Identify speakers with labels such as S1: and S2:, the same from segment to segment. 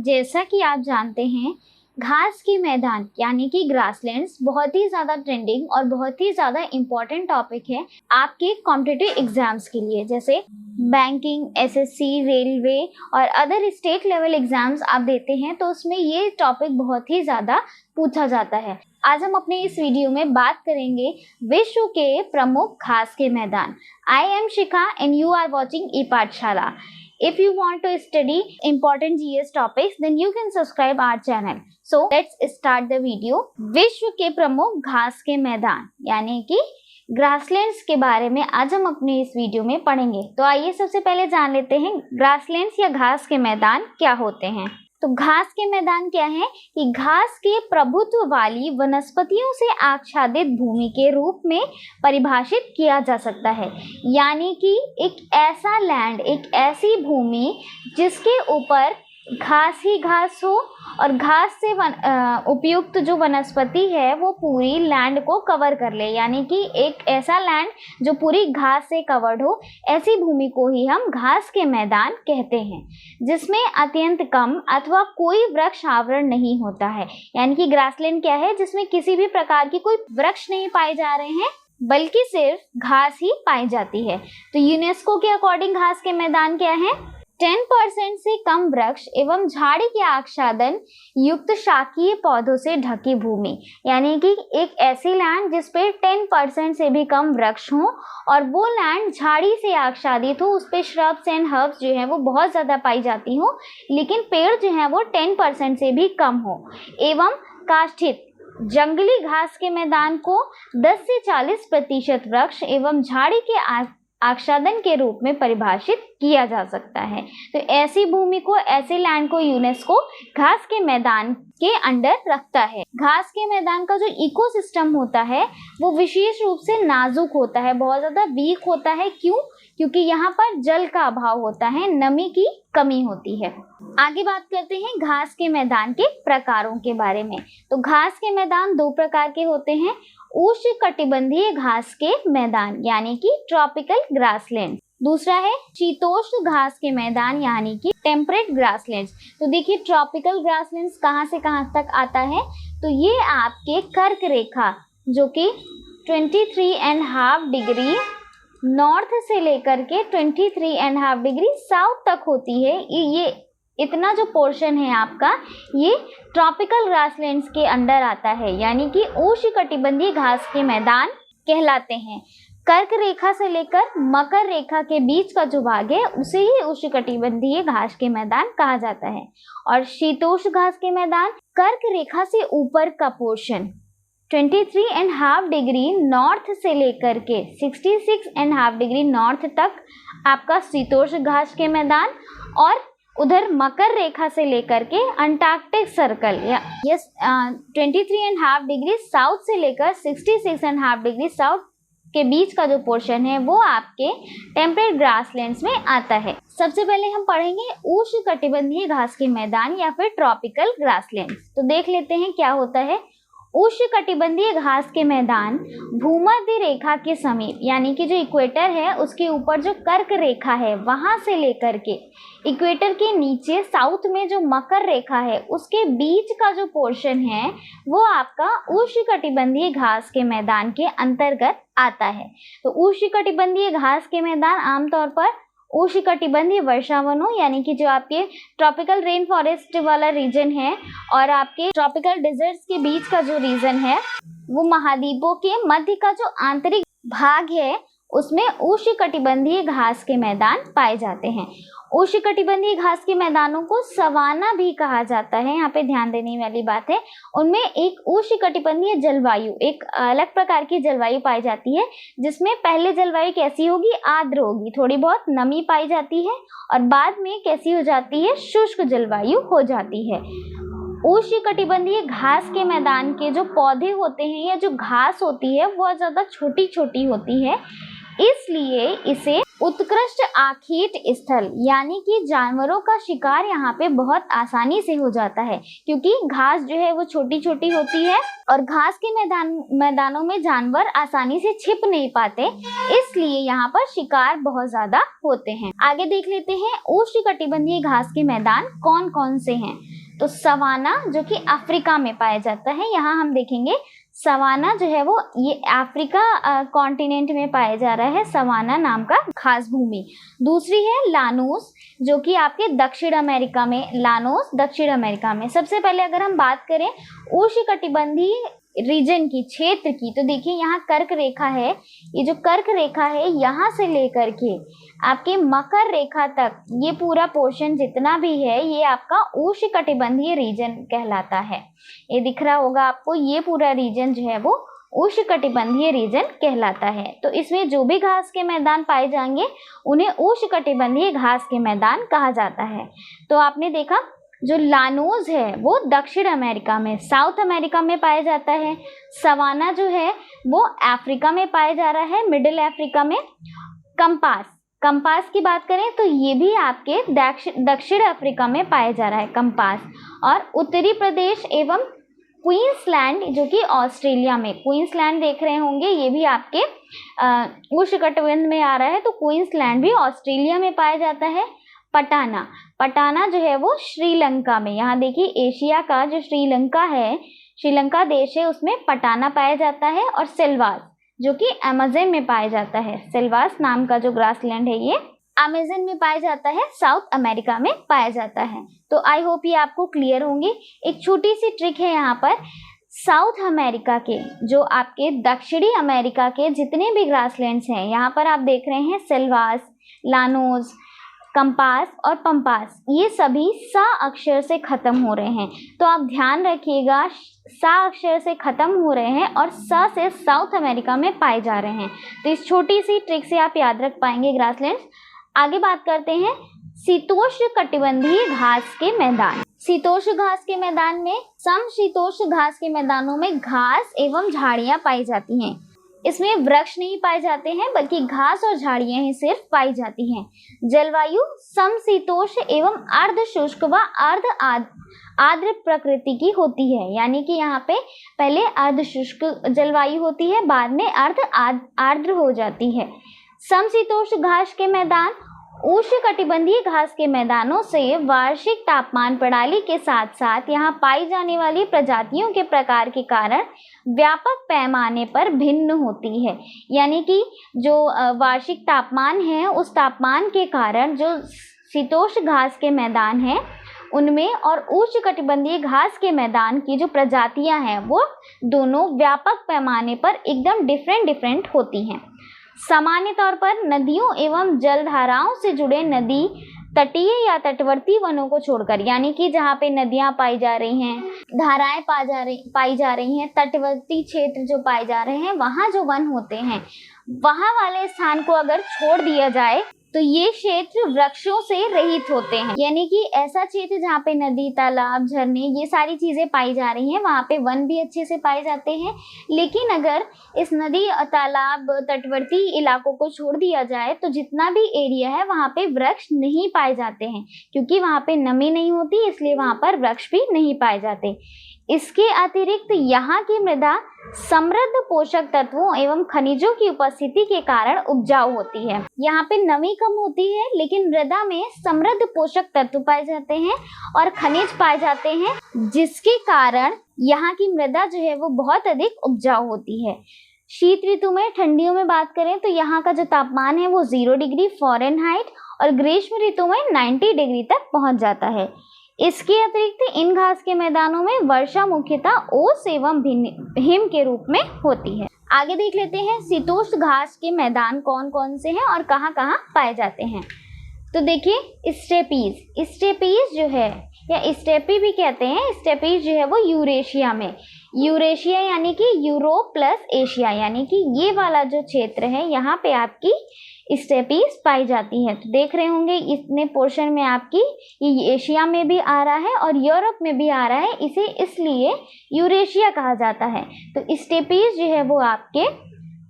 S1: जैसा कि आप जानते हैं, घास के मैदान यानी कि ग्रासलैंड्स बहुत ही ज़्यादा ट्रेंडिंग और बहुत ही ज़्यादा इम्पॉर्टेंट टॉपिक है आपके कॉम्पिटिटिव एग्जाम्स के लिए। जैसे बैंकिंग, एसएससी, रेलवे और अदर स्टेट लेवल एग्जाम्स आप देते हैं तो उसमें ये टॉपिक बहुत ही ज़्यादा पूछा जाता है। आज हम अपने इस वीडियो में बात करेंगे विश्व के प्रमुख घास के मैदान। I am Shikha and you are watching e Pathshala. If you want to study important GS topics, then you can subscribe our channel. So let's start the video. विश्व के प्रमुख घास के मैदान यानी कि ग्रासलैंड्स के बारे में आज हम अपने इस वीडियो में पढ़ेंगे। तो आइए सबसे पहले जान लेते हैं ग्रासलैंड्स या घास के मैदान क्या होते हैं। तो घास के मैदान क्या है कि घास के प्रभुत्व वाली वनस्पतियों से आच्छादित भूमि के रूप में परिभाषित किया जा सकता है। यानी कि एक ऐसा लैंड, एक ऐसी भूमि जिसके ऊपर घास ही घास हो और घास से उपयुक्त जो वनस्पति है वो पूरी लैंड को कवर कर ले। यानी कि एक ऐसा लैंड जो पूरी घास से कवर्ड हो, ऐसी भूमि को ही हम घास के मैदान कहते हैं, जिसमें अत्यंत कम अथवा कोई वृक्ष आवरण नहीं होता है। यानी कि ग्रासलैंड क्या है, जिसमें किसी भी प्रकार की कोई वृक्ष नहीं पाए जा रहे हैं बल्कि सिर्फ घास ही पाई जाती है। तो यूनेस्को के अकॉर्डिंग घास के मैदान क्या है? 10% से कम वृक्ष एवं झाड़ी के आच्छादन युक्त शाकीय पौधों से ढकी भूमि। यानी कि एक ऐसी लैंड जिस पे 10% से भी कम वृक्ष हो और वो लैंड झाड़ी से आच्छादित हो, उस पे श्रब्स एंड हर्ब्स जो है वो बहुत ज़्यादा पाई जाती हो, लेकिन पेड़ जो है वो 10% से भी कम हो। एवं काष्ठित जंगली घास के मैदान को 10 से 40% वृक्ष एवं झाड़ी के आच्छादन के रूप में परिभाषित किया जा सकता है। तो ऐसी भूमि को, ऐसे लैंड को यूनेस्को घास के मैदान के अंडर रखता है। घास के मैदान का जो इकोसिस्टम होता है वो विशेष रूप से नाजुक होता है, बहुत ज़्यादा वीक होता है। क्यों? क्योंकि यहाँ पर जल का अभाव होता है, नमी की कमी होती है। आगे बात करते हैं घास के मैदान के प्रकारों के बारे में। तो घास के मैदान दो प्रकार के होते हैं। उष्णकटिबंधीय घास के मैदान यानी कि ट्रॉपिकल ग्रासलैंड, दूसरा है शीतोष्ण घास के मैदान यानी कि टेम्परेट ग्रासलैंड्स। तो देखिए ट्रॉपिकल ग्रासलैंड्स कहाँ से कहाँ तक आता है, तो ये आपके कर्क रेखा जो कि 23.5 डिग्री नॉर्थ से लेकर के 23.5 डिग्री साउथ तक होती है। ये इतना जो पोर्शन है आपका, ये ट्रॉपिकल ग्रासलैंड्स के अंडर आता है, यानी कि उष्णकटिबंधीय घास के मैदान कहलाते हैं। कर्क रेखा से लेकर मकर रेखा के बीच का जो भाग है उसे ही उष्णकटिबंधीय घास के मैदान कहा जाता है। और शीतोष्ण घास के मैदान कर्क रेखा से ऊपर का पोर्शन 23.5 डिग्री नॉर्थ से लेकर के 66.5 डिग्री नॉर्थ तक आपका शीतोष्ण घास के मैदान, और उधर मकर रेखा से लेकर के अंटार्कटिक सर्कल या 23.5 डिग्री साउथ से लेकर 66.5 डिग्री साउथ के बीच का जो पोर्शन है वो आपके टेम्परेट ग्रासलैंड्स में आता है। सबसे पहले हम पढ़ेंगे उष्णकटिबंधीय घास के मैदान या फिर ट्रॉपिकल ग्रासलैंड्स। तो देख लेते हैं क्या होता है। उष्णकटिबंधीय घास के मैदान भूमध्य रेखा के समीप, यानी कि जो इक्वेटर है उसके ऊपर जो कर्क रेखा है वहां से लेकर के इक्वेटर के नीचे साउथ में जो मकर रेखा है उसके बीच का जो पोर्शन है वो आपका उष्णकटिबंधीय घास के मैदान के अंतर्गत आता है। तो उष्णकटिबंधीय घास के मैदान आमतौर पर उष्णकटिबंधीय वर्षावनों यानी कि जो आपके ट्रॉपिकल रेन फॉरेस्ट वाला रीजन है और आपके ट्रॉपिकल डिजर्ट्स के बीच का जो रीजन है वो महाद्वीपों के मध्य का जो आंतरिक भाग है उसमें उष्णकटिबंधीय घास के मैदान पाए जाते हैं। उष्णकटिबंधीय घास के मैदानों को सवाना भी कहा जाता है। यहाँ पे ध्यान देने वाली बात है, उनमें एक उष्णकटिबंधीय जलवायु, एक अलग प्रकार की जलवायु पाई जाती है, जिसमें पहले जलवायु कैसी होगी? आर्द्र होगी, थोड़ी बहुत नमी पाई जाती है, और बाद में कैसी हो जाती है? शुष्क जलवायु हो जाती है। उष्णकटिबंधीय घास के मैदान के जो पौधे होते हैं या जो घास होती है वो ज़्यादा छोटी छोटी होती है, इसलिए इसे उत्कृष्ट आखेट स्थल, यानी कि जानवरों का शिकार यहाँ पे बहुत आसानी से हो जाता है, क्योंकि घास जो है वो छोटी छोटी होती है और घास के मैदानों में जानवर आसानी से छिप नहीं पाते, इसलिए यहाँ पर शिकार बहुत ज्यादा होते हैं। आगे देख लेते हैं उष्णकटिबंधीय घास के मैदान कौन कौन से हैं। तो सवाना जो कि अफ्रीका में पाया जाता है, यहाँ हम देखेंगे सवाना जो है वो ये अफ्रीका कॉन्टिनेंट में पाया जा रहा है, सवाना नाम का घास भूमि। दूसरी है लानोस जो कि आपके दक्षिण अमेरिका में, लानोस दक्षिण अमेरिका में। सबसे पहले अगर हम बात करें उष्णकटिबंधीय रीजन की, क्षेत्र की, तो देखिए यहाँ कर्क रेखा है, ये जो कर्क रेखा है यहाँ से लेकर के आपके मकर रेखा तक ये पूरा पोर्शन जितना भी है ये आपका उष्णकटिबंधीय रीजन कहलाता है। ये दिख रहा होगा आपको, ये पूरा रीजन जो है वो उष्णकटिबंधीय रीजन कहलाता है। तो इसमें जो भी घास के मैदान पाए जाएंगे उन्हें उष्णकटिबंधीय घास के मैदान कहा जाता है। तो आपने देखा जो लानोस है वो दक्षिण अमेरिका में, साउथ अमेरिका में पाया जाता है। सवाना जो है वो अफ्रीका में पाया जा रहा है, मिडिल अफ्रीका में। कंपास की बात करें तो ये भी आपके दक्षिण अफ्रीका में पाया जा रहा है कंपास। और उत्तरी प्रदेश एवं क्वींसलैंड जो कि ऑस्ट्रेलिया में, क्वींसलैंड देख रहे होंगे, ये भी आपके उष्णकटिबंध में आ रहा है, तो क्वींसलैंड भी ऑस्ट्रेलिया में पाया जाता है। पटाना जो है वो श्रीलंका में, यहाँ देखिए एशिया का जो श्रीलंका है, श्रीलंका देश है, उसमें पटाना पाया जाता है। और सिल्वास जो कि अमेज़न में पाया जाता है, सिल्वास नाम का जो ग्रासलैंड है ये अमेज़न में पाया जाता है, साउथ अमेरिका में पाया जाता है। तो आई होप ये आपको क्लियर होंगे। एक छोटी सी ट्रिक है यहाँ पर, साउथ अमेरिका के जो आपके दक्षिणी अमेरिका के जितने भी ग्रासलैंड्स हैं, यहाँ पर आप देख रहे हैं सिल्वास, लानोस, कंपास और पंपास, ये सभी सा अक्षर से खत्म हो रहे हैं। तो आप ध्यान रखिएगा, सा अक्षर से खत्म हो रहे हैं और सा से साउथ अमेरिका में पाए जा रहे हैं। तो इस छोटी सी ट्रिक से आप याद रख पाएंगे ग्रासलैंड्स। आगे बात करते हैं शीतोष्ण कटिबंधीय घास के मैदान। शीतोष्ण घास के मैदान में, समशीतोष्ण घास के मैदानों में घास एवं झाड़ियां पाई जाती हैं। इसमें वृक्ष नहीं पाए जाते हैं बल्कि घास और झाड़ियां ही सिर्फ पाई जाती हैं। जलवायु समशीतोष्ण एवं अर्ध शुष्क व अर्ध आर्द्र प्रकृति की होती है, यानी कि यहाँ पे पहले अर्ध शुष्क जलवायु होती है, बाद में अर्ध आर्द्र हो जाती है। समशीतोष्ण घास के मैदान उष्णकटिबंधीय घास के मैदानों से वार्षिक तापमान प्रणाली के साथ साथ यहाँ पाई जाने वाली प्रजातियों के प्रकार के कारण व्यापक पैमाने पर भिन्न होती है। यानी कि जो वार्षिक तापमान है उस तापमान के कारण जो शीतोष्ण घास के मैदान हैं उनमें और उष्णकटिबंधीय घास के मैदान की जो प्रजातियां हैं वो दोनों व्यापक पैमाने पर एकदम डिफरेंट होती हैं। सामान्य तौर पर नदियों एवं जलधाराओं से जुड़े नदी तटीय या तटवर्ती वनों को छोड़कर, यानी कि जहाँ पे नदियाँ पाई जा रही हैं, धाराएं पाई जा रही हैं, तटवर्ती क्षेत्र जो पाए जा रहे हैं, वहाँ जो वन होते हैं वहाँ वाले स्थान को अगर छोड़ दिया जाए तो ये क्षेत्र वृक्षों से रहित होते हैं। यानी कि ऐसा क्षेत्र जहाँ पे नदी, तालाब, झरने ये सारी चीजें पाई जा रही हैं, वहाँ पे वन भी अच्छे से पाए जाते हैं। लेकिन अगर इस नदी, तालाब, तटवर्ती इलाकों को छोड़ दिया जाए तो जितना भी एरिया है वहाँ पे वृक्ष नहीं पाए जाते हैं, क्योंकि वहाँ पे नमी नहीं होती, इसलिए वहाँ पर वृक्ष भी नहीं पाए जाते। इसके अतिरिक्त यहाँ की मृदा समृद्ध पोषक तत्वों एवं खनिजों की उपस्थिति के कारण उपजाऊ होती है। यहाँ पे नमी कम होती है लेकिन मृदा में समृद्ध पोषक तत्व पाए जाते हैं और खनिज पाए जाते हैं, जिसके कारण यहाँ की मृदा जो है वो बहुत अधिक उपजाऊ होती है। शीत ऋतु में, ठंडियों में बात करें तो यहाँ का जो तापमान है वो 0 डिग्री फ़ारेनहाइट और ग्रीष्म ऋतु में 90 डिग्री तक पहुँच जाता है। इसके अतिरिक्त इन घास के मैदानों में वर्षा मुख्यतः ओस एवं हिम के रूप में होती है। आगे देख लेते हैं शीतोष्ण घास के मैदान कौन कौन से हैं और कहाँ कहाँ पाए जाते हैं। तो देखिए स्टेपीज जो है या स्टेपी भी कहते हैं, स्टेपीज जो है वो यूरेशिया में, यूरेशिया यानी कि यूरोप प्लस एशिया, यानी कि ये वाला जो क्षेत्र है यहाँ पे आपकी स्टेपीज पाई जाती है। तो देख रहे होंगे इतने पोर्शन में आपकी ये एशिया में भी आ रहा है और यूरोप में भी आ रहा है, इसे इसलिए यूरेशिया कहा जाता है। तो स्टेपीज जो है वो आपके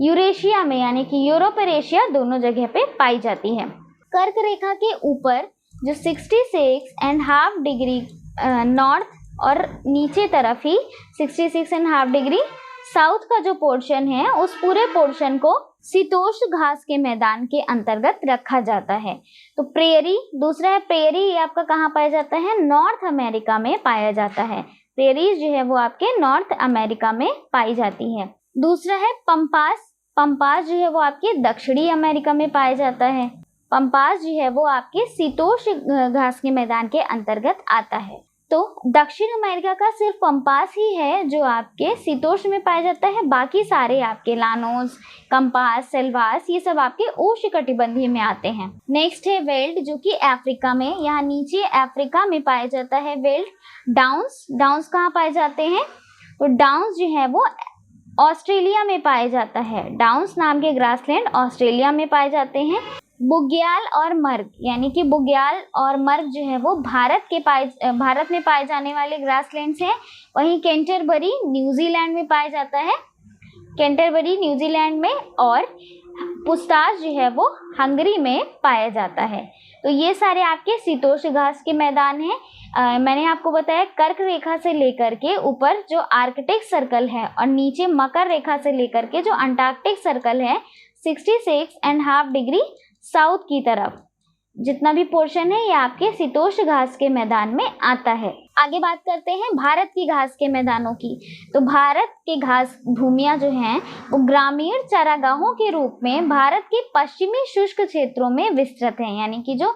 S1: यूरेशिया में यानी कि यूरोप और एशिया दोनों जगह पे पाई जाती है। कर्क रेखा के ऊपर जो 66.5 डिग्री नॉर्थ और नीचे तरफ ही 66.5 डिग्री साउथ का जो पोर्शन है, उस पूरे पोर्शन को शीतोष्ण घास के मैदान के अंतर्गत रखा जाता है। तो प्रेयरी, दूसरा है प्रेयरी, ये आपका कहाँ पाया जाता है? नॉर्थ अमेरिका में पाया जाता है। प्रेयरीज जो है वो आपके नॉर्थ अमेरिका में पाई जाती है। दूसरा है पंपास। पंपास जो है वो आपके दक्षिणी अमेरिका में पाया जाता है। पंपास जो है वो आपके शीतोष्ण घास के मैदान के अंतर्गत आता है। तो दक्षिण अमेरिका का सिर्फ पंपास ही है जो आपके शीतोष्ण में पाया जाता है। बाकी सारे आपके लानोस, कंपास, सेल्वास, ये सब आपके उष्णकटिबंधीय में आते हैं। नेक्स्ट है वेल्ड, जो कि अफ्रीका में, यहाँ नीचे अफ्रीका में पाया जाता है वेल्ड। डाउन्स, डाउन्स कहाँ पाए जाते हैं? तो डाउन्स जो है वो ऑस्ट्रेलिया में पाया जाता है। डाउन्स नाम के ग्रासलैंड ऑस्ट्रेलिया में पाए जाते हैं। बुग्याल और मर्ग, यानी कि बुग्याल और मर्ग जो है वो भारत में पाए जाने वाले ग्रासलैंड्स हैं। वहीं कैंटरबरी न्यूजीलैंड में पाया जाता है, कैंटरबरी न्यूजीलैंड में, और पुस्तास जो है वो हंगरी में पाया जाता है। तो ये सारे आपके शीतोष्ण घास के मैदान हैं। मैंने आपको बताया कर्क रेखा से लेकर के ऊपर जो आर्कटिक सर्कल है और नीचे मकर रेखा से लेकर के जो अंटार्कटिक सर्कल है 66.5 डिग्री साउथ की तरफ जितना भी पोर्शन है ये आपके शीतोष्ण घास के मैदान में आता है। आगे बात करते हैं भारत की घास के मैदानों की। तो भारत के घास भूमियां जो हैं वो ग्रामीण चारागाहों के रूप में भारत के पश्चिमी शुष्क क्षेत्रों में विस्तृत हैं, यानी कि जो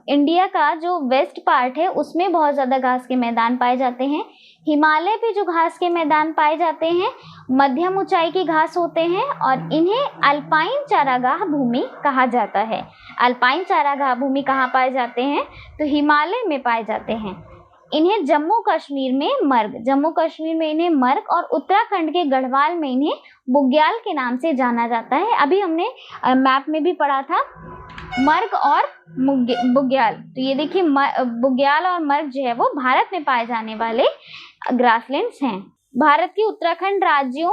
S1: इंडिया का जो वेस्ट पार्ट है उसमें बहुत ज़्यादा घास के मैदान पाए जाते हैं। हिमालय पे जो घास के मैदान पाए जाते हैं मध्यम ऊंचाई की घास होते हैं और इन्हें अल्पाइन चारागाह भूमि कहा जाता है। अल्पाइन चारागाह भूमि कहाँ पाए जाते हैं? तो हिमालय में पाए जाते हैं। इन्हें जम्मू कश्मीर में मर्ग, जम्मू कश्मीर में इन्हें मर्ग और उत्तराखंड के गढ़वाल में इन्हें बुग्याल के नाम से जाना जाता है। अभी हमने मैप में भी पढ़ा था मर्ग और बुग्याल। तो ये देखिए बुग्याल और मर्ग जो है वो भारत में पाए जाने वाले ग्रासलैंड्स हैं। भारत के उत्तराखंड राज्यों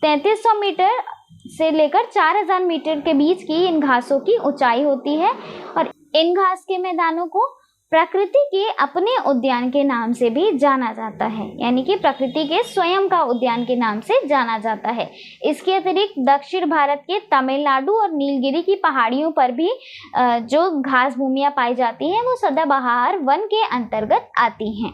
S1: 3300 मीटर से लेकर 4000 मीटर के बीच की इन घासों की ऊंचाई होती है और इन घास के मैदानों को प्रकृति के अपने उद्यान के नाम से भी जाना जाता है, यानी कि प्रकृति के स्वयं का उद्यान के नाम से जाना जाता है। इसके अतिरिक्त दक्षिण भारत के तमिलनाडु और नीलगिरी की पहाड़ियों पर भी जो घास भूमियां पाई जाती हैं वो सदाबहार वन के अंतर्गत आती हैं।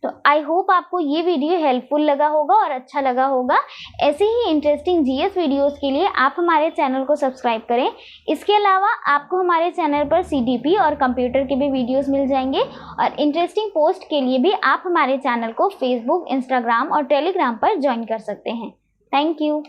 S1: तो आई होप आपको ये वीडियो हेल्पफुल लगा होगा और अच्छा लगा होगा। ऐसे ही इंटरेस्टिंग जीएस वीडियोस के लिए आप हमारे चैनल को सब्सक्राइब करें। इसके अलावा आपको हमारे चैनल पर सीडीपी और कंप्यूटर के भी वीडियोस मिल जाएंगे और इंटरेस्टिंग पोस्ट के लिए भी आप हमारे चैनल को फेसबुक, इंस्टाग्राम और टेलीग्राम पर ज्वाइन कर सकते हैं। Thank you.